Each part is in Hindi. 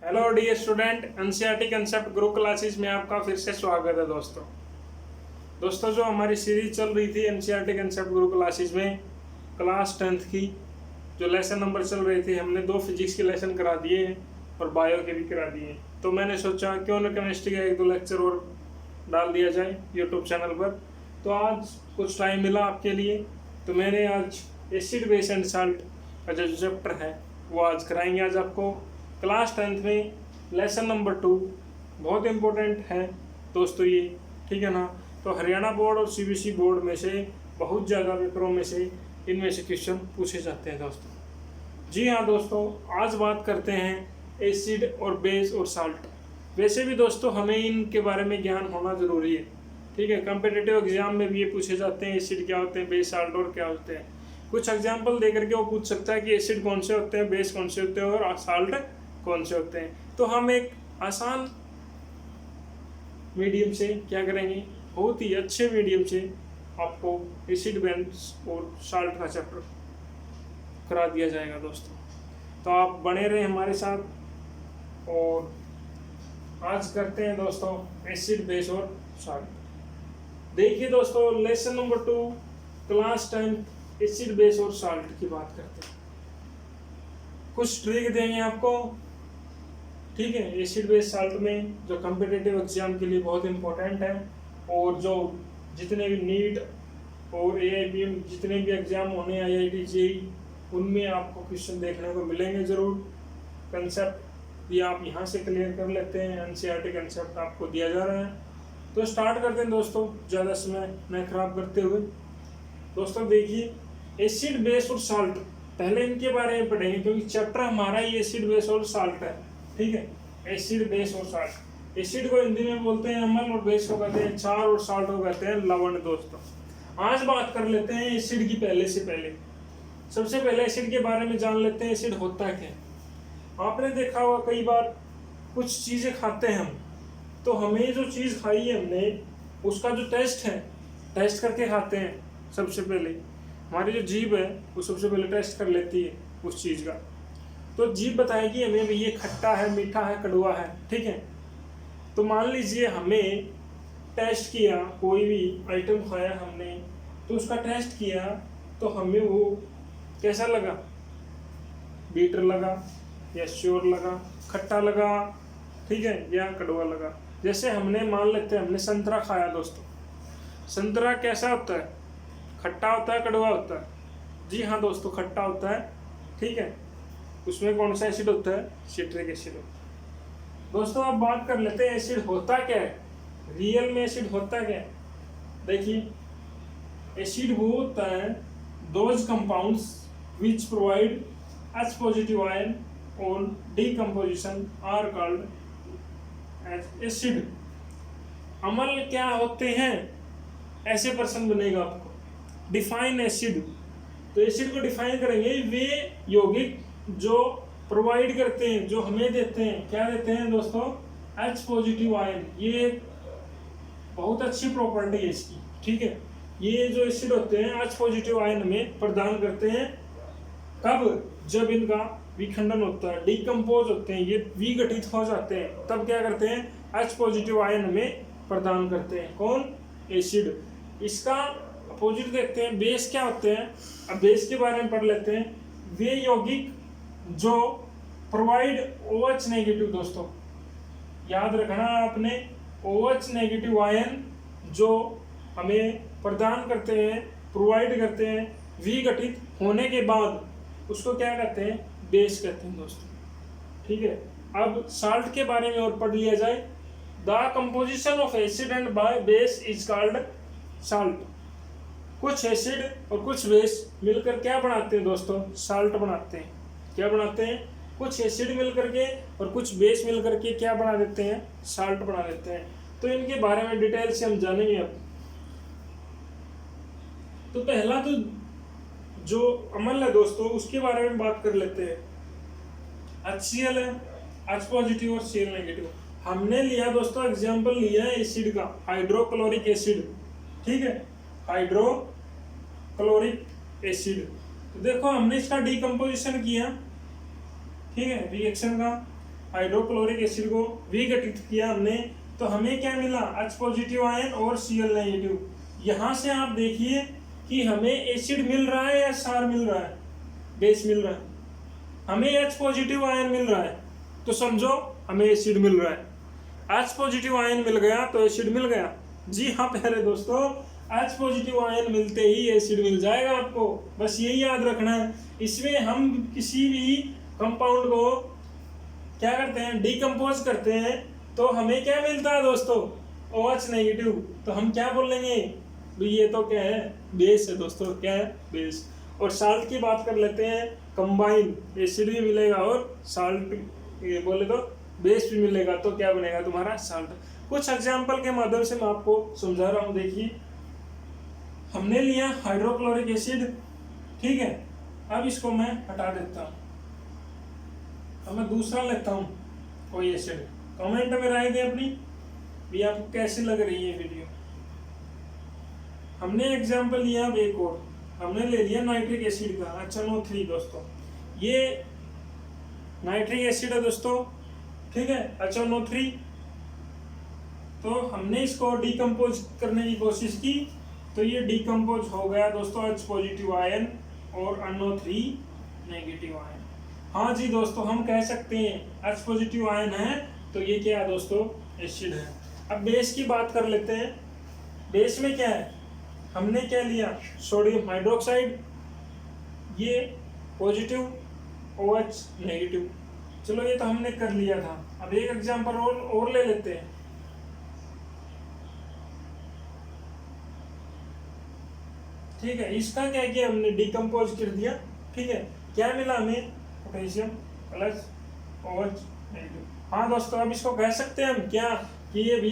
Hello dear student, NCERT concept group classes में आपका फिर से स्वागत है। दोस्तों जो हमारी सीरीज चल रही थी एनसीईआरटी कंसेप्ट ग्रुप क्लासेस में क्लास 10th की जो लेसन नंबर चल रहे थे, हमने 2 फिजिक्स के लेसन करा दिए हैं और बायो के भी करा दिए हैं। तो मैंने सोचा क्यों ना केमिस्ट्री का 1-2 लेक्चर और डाल दिया जाए यूट्यूब चैनल पर। तो आज कुछ टाइम मिला आपके लिए, तो मैंने आज एसिड बेस एंड साल्ट का जो चैप्टर है वो आज कराएंगे। आज आपको क्लास 10th में लेसन नंबर 2 बहुत इम्पोर्टेंट है दोस्तों ये, ठीक है ना। तो हरियाणा बोर्ड और सीबीएसई बोर्ड में से बहुत ज़्यादा पेपरों में से इनमें से क्वेश्चन पूछे जाते हैं दोस्तों। जी हाँ दोस्तों, आज बात करते हैं एसिड और बेस और साल्ट। वैसे भी दोस्तों हमें इनके बारे में ज्ञान होना ज़रूरी है, ठीक है। कम्पिटिटिव एग्जाम में भी ये पूछे जाते हैं एसिड क्या होते हैं, बेस साल्ट और क्या होते हैं। कुछ एग्जाम्पल दे करके वो पूछ सकता है कि एसिड कौन से होते हैं, बेस कौन से होते हैं और साल्ट कौन से होते हैं। तो हम एक आसान मीडियम से क्या करेंगे, बहुत ही अच्छे मीडियम से आपको एसिड बेस और साल्ट का चैप्टर करा दिया जाएगा दोस्तों। तो आप बने रहे हमारे साथ और आज करते हैं दोस्तों एसिड बेस और साल्ट। देखिए दोस्तों, lesson number 2 class 10 acid base और साल्ट की बात करते हैं। कुछ ट्रिक देंगे आपको, ठीक है। एसिड बेस साल्ट में जो कम्पिटिटिव एग्जाम के लिए बहुत इंपॉर्टेंट है और जो जितने भी नीट और एआईबीएम जितने भी एग्जाम होने आईआईटी जेईई उनमें आपको क्वेश्चन देखने को मिलेंगे ज़रूर। कंसेप्ट भी आप यहाँ से क्लियर कर लेते हैं, एनसीईआरटी कंसेप्ट आपको दिया जा रहा है। तो स्टार्ट करते हैं दोस्तों, ज़्यादा समय न खराब करते हुए। दोस्तों देखिए, एसिड बेस और साल्ट पहले इनके बारे में पढ़ेंगे क्योंकि चैप्टर हमारा ही एसिड बेस और साल्ट है, ठीक है। एसिड बेस और साल्ट, एसिड को हिंदी में बोलते हैं अम्ल और बेस को कहते हैं क्षार और साल्ट को कहते हैं लवण। दोस्तों आज बात कर लेते हैं एसिड की। सबसे पहले एसिड के बारे में जान लेते हैं एसिड होता क्या है। आपने देखा होगा कई बार कुछ चीजें खाते हैं हम, तो हमें जो चीज खाई है हमने उसका जो टेस्ट है, टेस्ट करके खाते हैं। सबसे पहले हमारी जो जीभ है वो सबसे पहले टेस्ट कर लेती है उस चीज का। तो जीभ बताएगी हमें भी ये खट्टा है, मीठा है, कड़वा है, ठीक है। तो मान लीजिए हमें टेस्ट किया, कोई भी आइटम खाया हमने तो उसका टेस्ट किया तो हमें वो कैसा लगा, बीटर लगा या श्योर लगा, खट्टा लगा, ठीक है, या कड़वा लगा। जैसे हमने मान लेते हैं हमने संतरा खाया दोस्तों, संतरा कैसा होता है, खट्टा होता है, कड़वा होता है। जी हाँ दोस्तों, खट्टा होता है, ठीक है। उसमें कौन सा एसिड होता है, सिट्रिक एसिड होता है। दोस्तों अब बात कर लेते हैं एसिड होता क्या है, रियल में एसिड होता क्या है। देखिए, एसिड वो होता है those compounds which provide H positive ion on decomposition are called as acid. अम्ल क्या होते हैं, ऐसे प्रश्न बनेगा आपको। डिफाइन एसिड, तो एसिड को डिफाइन करेंगे वे यौगिक जो प्रोवाइड करते हैं, जो हमें देते हैं, क्या देते हैं दोस्तों, H पॉजिटिव आयन। ये बहुत अच्छी प्रॉपर्टी है इसकी, ठीक है। ये जो एसिड होते हैं H पॉजिटिव आयन में प्रदान करते हैं। कब, जब इनका विखंडन होता है, डिकम्पोज होते हैं, ये विघटित हो जाते हैं, तब क्या करते हैं, H पॉजिटिव आयन में प्रदान करते हैं। कौन, एसिड। इसका अपोजिट देखते हैं, बेस क्या होते हैं। अब बेस के बारे में पढ़ लेते हैं। वे यौगिक जो प्रोवाइड OH नेगेटिव, दोस्तों याद रखना आपने, OH नेगेटिव आयन जो हमें प्रदान करते हैं, प्रोवाइड करते हैं, विघटित होने के बाद उसको क्या कहते हैं, बेस कहते हैं दोस्तों, ठीक है। अब साल्ट के बारे में और पढ़ लिया जाए। The composition of acid and by base is called salt. कुछ एसिड और कुछ बेस मिलकर क्या बनाते हैं दोस्तों, साल्ट बनाते हैं। क्या बनाते हैं, कुछ एसिड मिल करके और कुछ बेस मिल करके क्या बना देते हैं, साल्ट बना देते हैं। तो इनके बारे में डिटेल से हम जानेंगे अब। तो पहला तो जो अम्ल है दोस्तों उसके बारे में बात कर लेते हैं। HCl है, H पॉजिटिव और Cl नेगेटिव। हमने लिया दोस्तों एग्जाम्पल लिया है एसिड का, हाइड्रोक्लोरिक एसिड, ठीक है, हाइड्रोक्लोरिक एसिड। तो देखो हमने इसका डिकम्पोजिशन किया, ठीक है, रिएक्शन का, हाइड्रोक्लोरिक एसिड को विघटित किया हमने, तो हमें क्या मिला, H पॉजिटिव आयन और Cl नेगेटिव। यहाँ से आप देखिए कि हमें एसिड मिल रहा है या क्षार मिल रहा है, बेस मिल रहा है। हमें H पॉजिटिव आयन मिल रहा है तो समझो हमें एसिड मिल रहा है। H पॉजिटिव आयन मिल गया तो एसिड मिल गया। जी हाँ प्यारे दोस्तों, H पॉजिटिव आयन मिलते ही एसिड मिल जाएगा आपको, बस यही याद रखना है। इसमें हम किसी भी कंपाउंड को क्या करते हैं, डिकम्पोज करते हैं, तो हमें क्या मिलता है दोस्तों, OH नेगेटिव। तो हम क्या बोलेंगे, ये तो क्या है, बेस है दोस्तों, क्या है, बेस। और साल्ट की बात कर लेते हैं, कंबाइन एसिड भी मिलेगा और साल्ट ये बोले तो बेस भी मिलेगा, तो क्या बनेगा तुम्हारा, साल्ट। कुछ एग्जाम्पल के माध्यम से मैं आपको समझा रहा हूँ। देखिए हमने लिया हाइड्रोक्लोरिक एसिड, ठीक है। अब इसको मैं हटा देता हूँ, अब मैं दूसरा लेता हूँ कोई एसिड। कमेंट में राय दें अपनी भी आपको कैसी लग रही है वीडियो। हमने एग्जाम्पल लिया, अब एक और हमने ले लिया नाइट्रिक एसिड का, HNO3 दोस्तों। ये नाइट्रिक एसिड है दोस्तों, ठीक है, HNO3। तो हमने इसको डिकम्पोज करने की कोशिश की, तो ये डिकम्पोज हो गया दोस्तों H पॉजिटिव आयन और NO3 नेगेटिव आयन। हाँ जी दोस्तों, हम कह सकते हैं H पॉजिटिव आयन है तो ये क्या है दोस्तों, एसिड है। अब बेस की बात कर लेते हैं। बेस में क्या है, हमने क्या लिया, सोडियम हाइड्रोक्साइड, ये पॉजिटिव, OH नेगेटिव। चलो ये तो हमने कर लिया था। अब एक एग्जांपल और ले लेते हैं। ठीक है, इसका क्या किया हमने, डिकम्पोज कर दिया, ठीक है। क्या मिला हमें, पोटेशियम प्लस OH नेगेटिव। हाँ दोस्तों, अब इसको कह सकते हैं हम क्या कि ये भी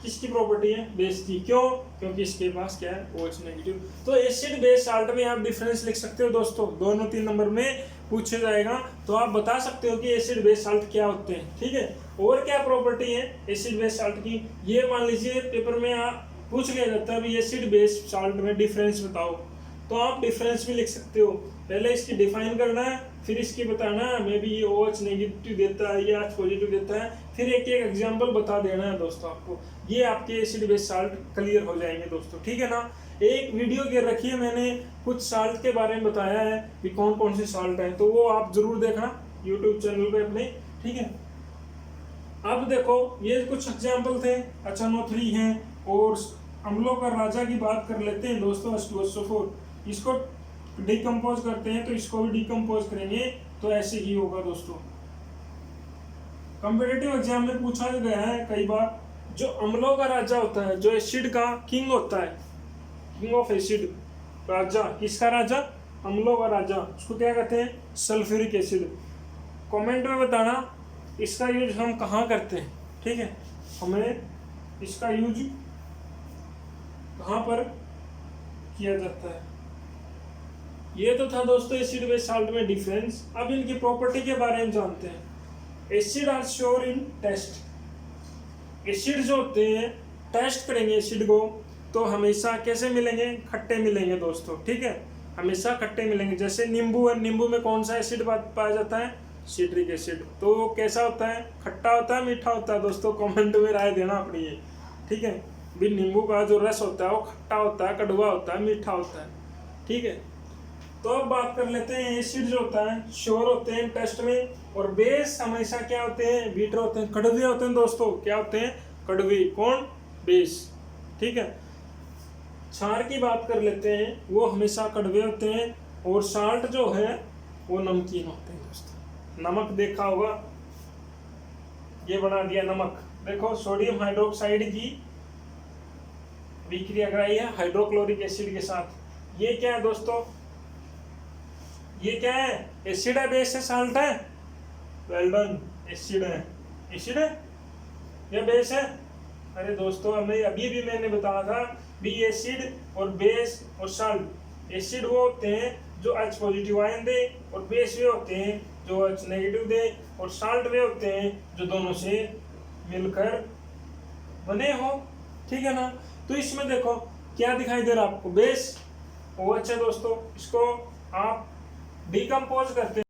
किसकी प्रॉपर्टी है, बेस की। क्यों, क्योंकि इसके पास क्या है, OH नेगेटिव। तो एसिड बेस साल्ट में आप डिफरेंस लिख सकते हो दोस्तों, 2-3 नंबर में पूछा जाएगा, तो आप बता सकते हो कि एसिड बेस साल्ट क्या होते हैं, ठीक है। और क्या प्रॉपर्टी है एसिड बेस साल्ट की, ये मान लीजिए पेपर में आप पूछ लिया जाता है एसिड बेस साल्ट में डिफरेंस बताओ, तो आप डिफरेंस भी लिख सकते हो। पहले इसकी डिफाइन करना है, फिर इसकी बताना है मे बी ये OH नेगेटिव देता है या H पॉजिटिव देता है, फिर एक एक एग्जांपल बता देना है दोस्तों आपको। ये आपके एसिड बेस साल्ट क्लियर हो जाएंगे दोस्तों, ठीक है ना। एक वीडियो के रखिए, मैंने कुछ साल्ट के बारे में बताया है कि कौन कौन से साल्ट हैं, तो वो आप जरूर देखना यूट्यूब चैनल पे अपने, ठीक है। अब देखो ये कुछ एग्जाम्पल थे, HNO3 हैं। और अम्लों का राजा की बात कर लेते हैं दोस्तों, H2SO4। इसको डिकम्पोज करते हैं तो इसको भी डिकम्पोज करेंगे तो ऐसे ही होगा दोस्तों। कॉम्पिटिटिव एग्जाम में पूछा गया है कई बार, जो अम्लों का राजा होता है, जो एसिड का किंग होता है, किंग ऑफ एसिड, राजा, किसका राजा, अम्लों का राजा, उसको क्या कहते हैं, सल्फ्यूरिक एसिड। कमेंट में बताना इसका यूज हम कहाँ करते हैं, ठीक है। हमें इसका यूज कहाँ पर किया जाता है। ये तो था दोस्तों एसिड बेस साल्ट में डिफरेंस। अब इनकी प्रॉपर्टी के बारे में जानते हैं। Acid are sure in test. Acid जो होते हैं, टेस्ट करेंगे एसिड को तो हमेशा कैसे मिलेंगे, खट्टे मिलेंगे दोस्तों, ठीक है, हमेशा खट्टे मिलेंगे। जैसे नींबू है, नींबू में कौन सा एसिड पाया जाता है, सिट्रिक एसिड। तो वो कैसा होता है, खट्टा होता है, मीठा होता है दोस्तों, कमेंट में राय देना अपनी ये, ठीक है। भी नींबू का जो रस होता है वो खट्टा होता है, कड़वा होता है, मीठा होता है, ठीक है। तो अब बात कर लेते हैं, एसिड जो होता है श्योर होते हैं टेस्ट में, और बेस हमेशा क्या होते हैं, बीटर होते हैं, कड़वे होते हैं दोस्तों। क्या होते हैं, कड़वे, कौन, बेस, ठीक है। क्षार की बात कर लेते हैं, वो हमेशा कड़वे होते हैं। और साल्ट जो है वो नमकीन होते हैं दोस्तों। नमक देखा होगा, ये बना दिया नमक। देखो सोडियम हाइड्रोक्साइड की विक्रिया कराई है हाइड्रोक्लोरिक एसिड के साथ। ये क्या है दोस्तों, ये क्या है, एसिड है, बेस है, साल्ट है, वेल डन, एसिड है। एसिड है या बेस है, अरे दोस्तों हमें अभी भी मैंने बताया था भी एसिड और बेस और साल्ट। एसिड वो होते हैं जो H पॉजिटिव आयन दे, और बेस वे होते हैं जो H नेगेटिव दे, और साल्ट वे होते हैं जो दोनों से मिलकर बने हो, ठीक है ना। तो इसमें देखो क्या दिखाई दे रहा है आपको, बेस OH है दोस्तों। इसको आप डिकम्पोज करते हैं